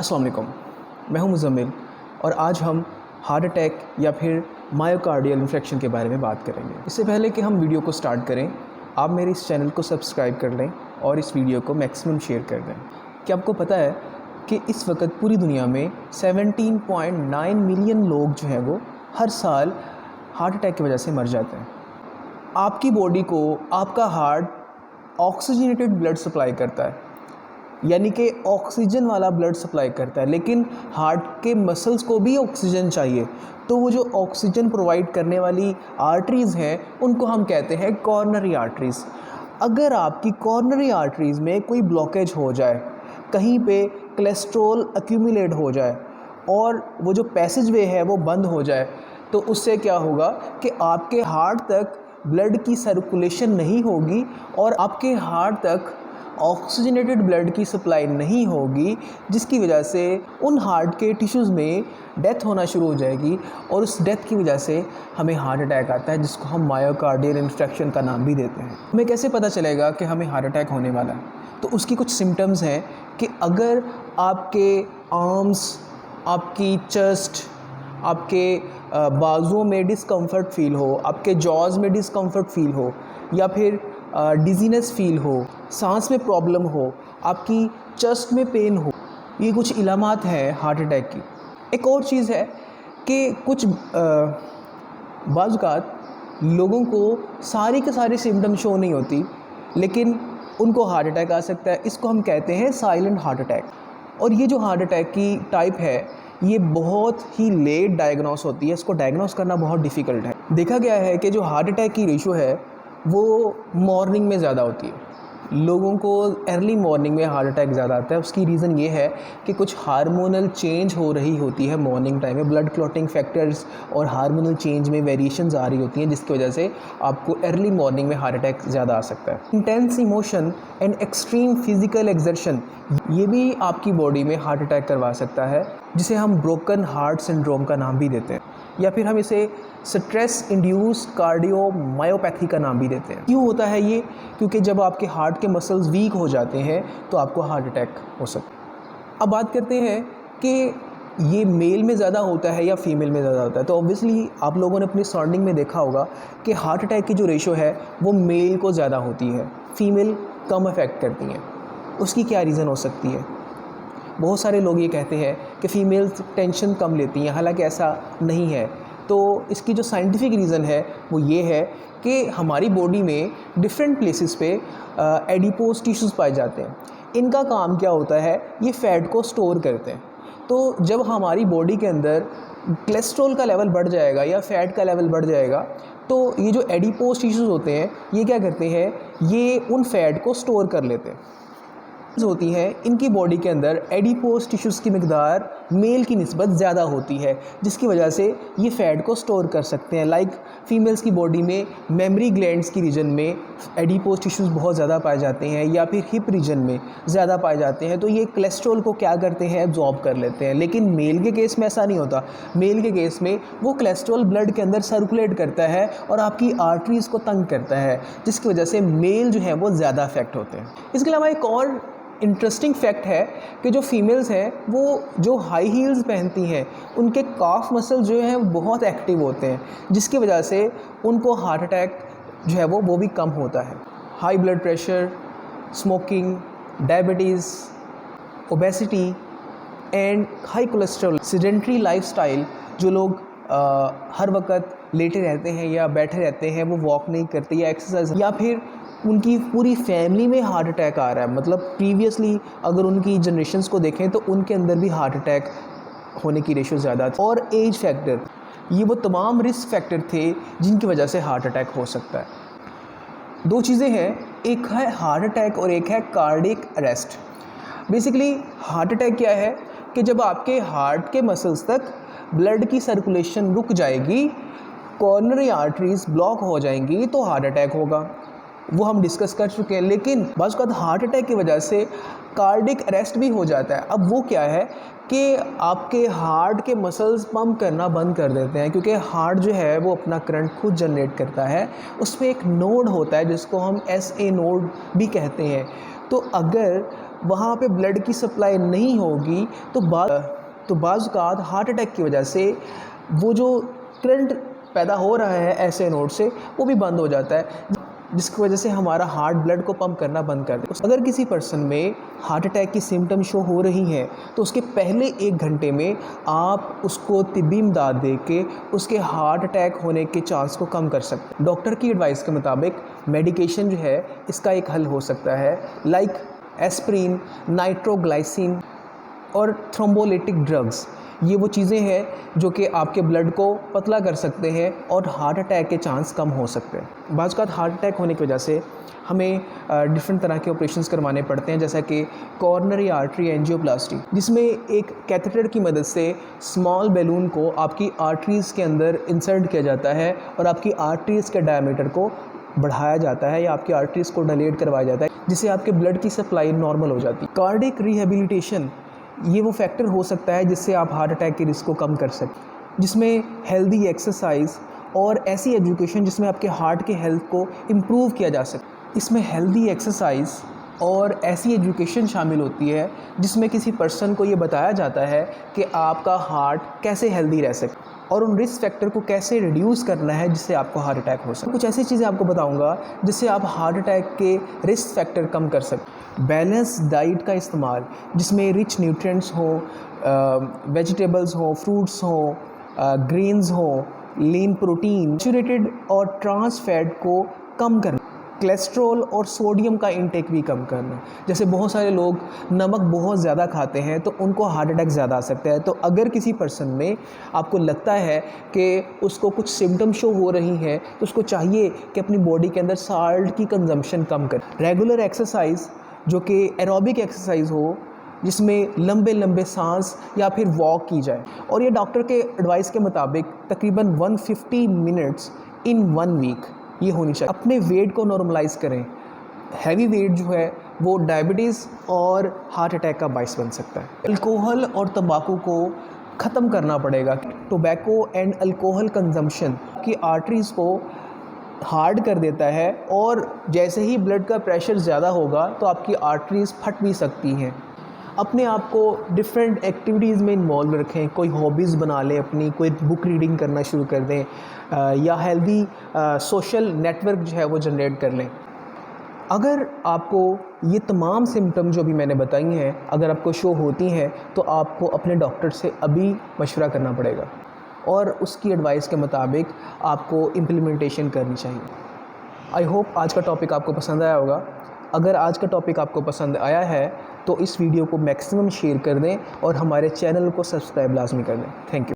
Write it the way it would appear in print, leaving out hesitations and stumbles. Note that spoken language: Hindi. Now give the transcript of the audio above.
अस्सलाम वालेकुम, मैं हूं मुज़म्मिल और आज हम हार्ट अटैक या फिर मायोकार्डियल इन्फेक्शन के बारे में बात करेंगे। इससे पहले कि हम वीडियो को स्टार्ट करें, आप मेरे इस चैनल को सब्सक्राइब कर लें और इस वीडियो को मैक्सिमम शेयर कर दें। क्या आपको पता है कि इस वक्त पूरी दुनिया में 17.9 मिलियन लोग जो हैं वो हर साल हार्ट अटैक की वजह से मर जाते हैं। आपकी बॉडी को आपका हार्ट ऑक्सीजनेटेड ब्लड सप्लाई करता है, यानी कि ऑक्सीजन वाला ब्लड सप्लाई करता है, लेकिन हार्ट के मसल्स को भी ऑक्सीजन चाहिए। तो वो जो ऑक्सीजन प्रोवाइड करने वाली आर्टरीज़ हैं उनको हम कहते हैं कॉर्नरी आर्टरीज़। अगर आपकी कॉर्नरी आर्टरीज़ में कोई ब्लॉकेज हो जाए, कहीं पे कोलेस्ट्रॉल एक्यूमुलेट हो जाए और वो जो पैसेज वे है वो बंद हो जाए, तो उससे क्या होगा कि आपके हार्ट तक ब्लड की सर्कुलेशन नहीं होगी और आपके हार्ट तक ऑक्सीजनेटेड ब्लड की सप्लाई नहीं होगी, जिसकी वजह से उन हार्ट के टिश्यूज़ में डेथ होना शुरू हो जाएगी और उस डेथ की वजह से हमें हार्ट अटैक आता है, जिसको हम मायोकार्डियल इन्फेक्शन का नाम भी देते हैं। हमें कैसे पता चलेगा कि हमें हार्ट अटैक होने वाला है? तो उसकी कुछ सिम्टम्स हैं कि अगर आपके आर्म्स, आपकी चेस्ट, आपके बाजुओं में डिस्कम्फर्ट फील हो, आपके जॉज़ में डिस्कम्फर्ट फील हो, या फिर डिजीनेस फील हो, सांस में प्रॉब्लम हो, आपकी चेस्ट में पेन हो, ये कुछ इलामात हैं हार्ट अटैक की। एक और चीज़ है कि कुछ बाज़ औक़ात लोगों को सारी के सारी सिम्टम शो नहीं होती, लेकिन उनको हार्ट अटैक आ सकता है। इसको हम कहते हैं साइलेंट हार्ट अटैक। और ये जो हार्ट अटैक की टाइप है, ये बहुत ही लेट डायग्नोस होती है, इसको डायग्नोस करना बहुत डिफ़िकल्ट है। देखा गया है कि जो हार्ट अटैक की रेशो है वो मॉर्निंग में ज़्यादा होती है। लोगों को अर्ली मॉर्निंग में हार्ट अटैक ज़्यादा आता है। उसकी रीज़न ये है कि कुछ हार्मोनल चेंज हो रही होती है मॉर्निंग टाइम में, ब्लड क्लॉटिंग फैक्टर्स और हार्मोनल चेंज में वेरिएशंस आ रही होती हैं, जिसकी वजह से आपको अर्ली मॉर्निंग में हार्ट अटैक ज़्यादा आ सकता है। Intense emotion and extreme physical exertion, ये भी आपकी बॉडी में हार्ट अटैक करवा सकता है, जिसे हम ब्रोकन हार्ट सिंड्रोम का नाम भी देते हैं, या फिर हम इसे स्ट्रेस इंड्यूस कार्डियोमायोपैथी का नाम भी देते हैं। क्यों होता है ये? क्योंकि जब आपके हार्ट के मसल्स वीक हो जाते हैं तो आपको हार्ट अटैक हो सकता है। अब बात करते हैं कि ये मेल में ज़्यादा होता है या फीमेल में ज़्यादा होता है। तो ऑब्वियसली आप लोगों ने अपनी सराउंडिंग में देखा होगा कि हार्ट अटैक की जो रेशो है वो मेल को ज़्यादा होती है, फीमेल कम अफेक्ट करती हैं। उसकी क्या रीज़न हो सकती है? बहुत सारे लोग ये कहते हैं कि फ़ीमेल्स टेंशन कम लेती हैं, हालांकि ऐसा नहीं है। तो इसकी जो साइंटिफिक रीज़न है वो ये है कि हमारी बॉडी में डिफरेंट प्लेसेस पे एडिपोज टिश्यूज़ पाए जाते हैं। इनका काम क्या होता है? ये फ़ैट को स्टोर करते हैं। तो जब हमारी बॉडी के अंदर कोलेस्ट्रॉल का लेवल बढ़ जाएगा या फ़ैट का लेवल बढ़ जाएगा, तो ये जो एडिपोज टिश्यूज़ होते हैं ये क्या करते हैं? ये उन फ़ैट को स्टोर कर लेते हैं। होती है इनकी बॉडी के अंदर एडिपोज टिश्यूज़ की मिकदार मेल की निस्बत ज़्यादा होती है, जिसकी वजह से ये फ़ैट को स्टोर कर सकते हैं। लाइक फ़ीमेल्स की बॉडी में मेमरी ग्लैंड्स की रीजन में एडिपोज टिश्यूज़ बहुत ज़्यादा पाए जाते हैं, या फिर हिप रीजन में ज़्यादा पाए जाते हैं। तो ये कोलेस्ट्रॉल को क्या करते हैं? एब्जॉर्ब कर लेते हैं। लेकिन मेल के केस में ऐसा नहीं होता। मेल के केस में वो कोलेस्ट्रॉल ब्लड के अंदर सर्कुलेट करता है और आपकी आर्टरीज़ को तंग करता है, जिसकी वजह से मेल जो है वो ज़्यादा अफेक्ट होते हैं। इसके अलावा एक और इंटरेस्टिंग फैक्ट है कि जो फीमेल्स हैं वो जो हाई हील्स पहनती हैं उनके काफ मसल जो हैं बहुत एक्टिव होते हैं, जिसकी वजह से उनको हार्ट अटैक जो है वो भी कम होता है। High blood pressure, smoking, diabetes, obesity and high cholesterol, sedentary lifestyle, जो लोग हर वक्त लेटे रहते हैं या बैठे रहते हैं, वो वॉक नहीं करते या एक्सरसाइज, या फिर उनकी पूरी फैमिली में हार्ट अटैक आ रहा है, मतलब प्रीवियसली अगर उनकी जनरेशन्स को देखें तो उनके अंदर भी हार्ट अटैक होने की रेशो ज़्यादा थी। और एज फैक्टर, ये वो तमाम रिस्क फैक्टर थे जिनकी वजह से हार्ट अटैक हो सकता है। दो चीज़ें हैं, एक है हार्ट अटैक और एक है cardiac arrest. Basically heart attack क्या है कि जब आपके हार्ट के मसल्स तक ब्लड की सर्कुलेशन रुक जाएगी, कॉर्नरी आर्टरीज ब्लॉक हो जाएंगी, तो हार्ट अटैक होगा। वो हम डिस्कस कर चुके हैं। लेकिन बाज़ औक़ात हार्ट अटैक की वजह से कार्डियक अरेस्ट भी हो जाता है। अब वो क्या है कि आपके हार्ट के मसल्स पंप करना बंद कर देते हैं, क्योंकि हार्ट जो है वो अपना करंट खुद जनरेट करता है। उसमें एक नोड होता है जिसको हम SA नोड भी कहते हैं। तो अगर वहाँ पे ब्लड की सप्लाई नहीं होगी तो बाज़ औक़ात हार्ट अटैक की वजह से वो जो करंट पैदा हो रहा है ऐसे नोड से वो भी बंद हो जाता है, जिसकी वजह से हमारा हार्ट ब्लड को पंप करना बंद कर देता है। अगर किसी पर्सन में हार्ट अटैक की सिम्टम शो हो रही हैं तो उसके पहले 1 घंटे में आप उसको तिब्बी इमदाद दे के उसके हार्ट अटैक होने के चांस को कम कर सकते हैं। डॉक्टर की एडवाइस के मुताबिक मेडिकेशन जो है इसका एक हल हो सकता है, लाइक एस्प्रिन, नाइट्रोग्लाइसिन और थ्रोम्बोलिटिक ड्रग्स। ये वो चीज़ें हैं जो कि आपके ब्लड को पतला कर सकते हैं और हार्ट अटैक के चांस कम हो सकते हैं। बाज़ औक़ात हार्ट अटैक होने की वजह से हमें डिफरेंट तरह के ऑपरेशंस करवाने पड़ते हैं, जैसा कि कॉर्नरी आर्टरी एंजियोप्लास्टी, जिसमें एक कैथेटर की मदद से स्मॉल बैलून को आपकी आर्टरीज़ के अंदर इंसर्ट किया जाता है और आपकी आर्टरीज़ के डायमीटर को बढ़ाया जाता है या आपकी आर्टरीज़ को डायलेट करवाया जाता है, जिससे आपके ब्लड की सप्लाई नॉर्मल हो जाती है। कार्डियक रिहेबिलिटेशन ये वो फैक्टर हो सकता है जिससे आप हार्ट अटैक के रिस्क को कम कर सकें, जिसमें हेल्दी एक्सरसाइज और ऐसी एजुकेशन जिसमें आपके हार्ट के हेल्थ को इम्प्रूव किया जा सके। इसमें हेल्दी एक्सरसाइज और ऐसी एजुकेशन शामिल होती है जिसमें किसी पर्सन को ये बताया जाता है कि आपका हार्ट कैसे हेल्दी रह सके और उन रिस्क फैक्टर को कैसे रिड्यूस करना है जिससे आपको हार्ट अटैक हो सके। कुछ ऐसी चीज़ें आपको बताऊंगा जिससे आप हार्ट अटैक के रिस्क फैक्टर कम कर सकें। बैलेंस डाइट का इस्तेमाल, जिसमें रिच न्यूट्रिएंट्स हो, वेजिटेबल्स हो, फ्रूट्स हो, ग्रेन्स हो, लीन प्रोटीन, सैचुरेटेड और ट्रांस फैट को कम करना, कोलेस्ट्रॉल और सोडियम का इंटेक भी कम करना। जैसे बहुत सारे लोग नमक बहुत ज़्यादा खाते हैं तो उनको हार्ट अटैक ज़्यादा आ सकता है। तो अगर किसी पर्सन में आपको लगता है कि उसको कुछ सिम्टम शो हो रही हैं तो उसको चाहिए कि अपनी बॉडी के अंदर साल्ट की कंजम्पशन कम करे। रेगुलर एक्सरसाइज जो कि एरोबिक एक्सरसाइज हो, जिसमें लंबे लंबे सांस या फिर वॉक की जाए, और ये डॉक्टर के एडवाइस के मुताबिक तकरीबन 150 मिनट्स इन 1 वीक ये होनी चाहिए। अपने वेट को नॉर्मलाइज करें। हैवी वेट जो है वो डायबिटीज़ और हार्ट अटैक का बायस बन सकता है। अल्कोहल और तंबाकू को ख़त्म करना पड़ेगा। टोबैको एंड अल्कोहल कंजम्पशन की आर्टरीज़ को हार्ड कर देता है और जैसे ही ब्लड का प्रेशर ज़्यादा होगा तो आपकी आर्टरीज़ फट भी सकती हैं। अपने आप को डिफरेंट एक्टिविटीज़ में इन्वॉल्व रखें। कोई हॉबीज़ बना लें अपनी, कोई बुक रीडिंग करना शुरू कर दें या हेल्दी सोशल नेटवर्क जो है वो जनरेट कर लें। अगर आपको ये तमाम सिम्टम जो भी मैंने बताई हैं अगर आपको शो होती हैं तो आपको अपने डॉक्टर से अभी मशवरा करना पड़ेगा और उसकी एडवाइस के मुताबिक आपको इम्प्लीमेंटेशन करनी चाहिए। आई होप आज का टॉपिक आपको पसंद आया होगा। अगर आज का टॉपिक आपको पसंद आया है तो इस वीडियो को मैक्सिमम शेयर कर दें और हमारे चैनल को सब्सक्राइब लाजमी कर दें। Thank you.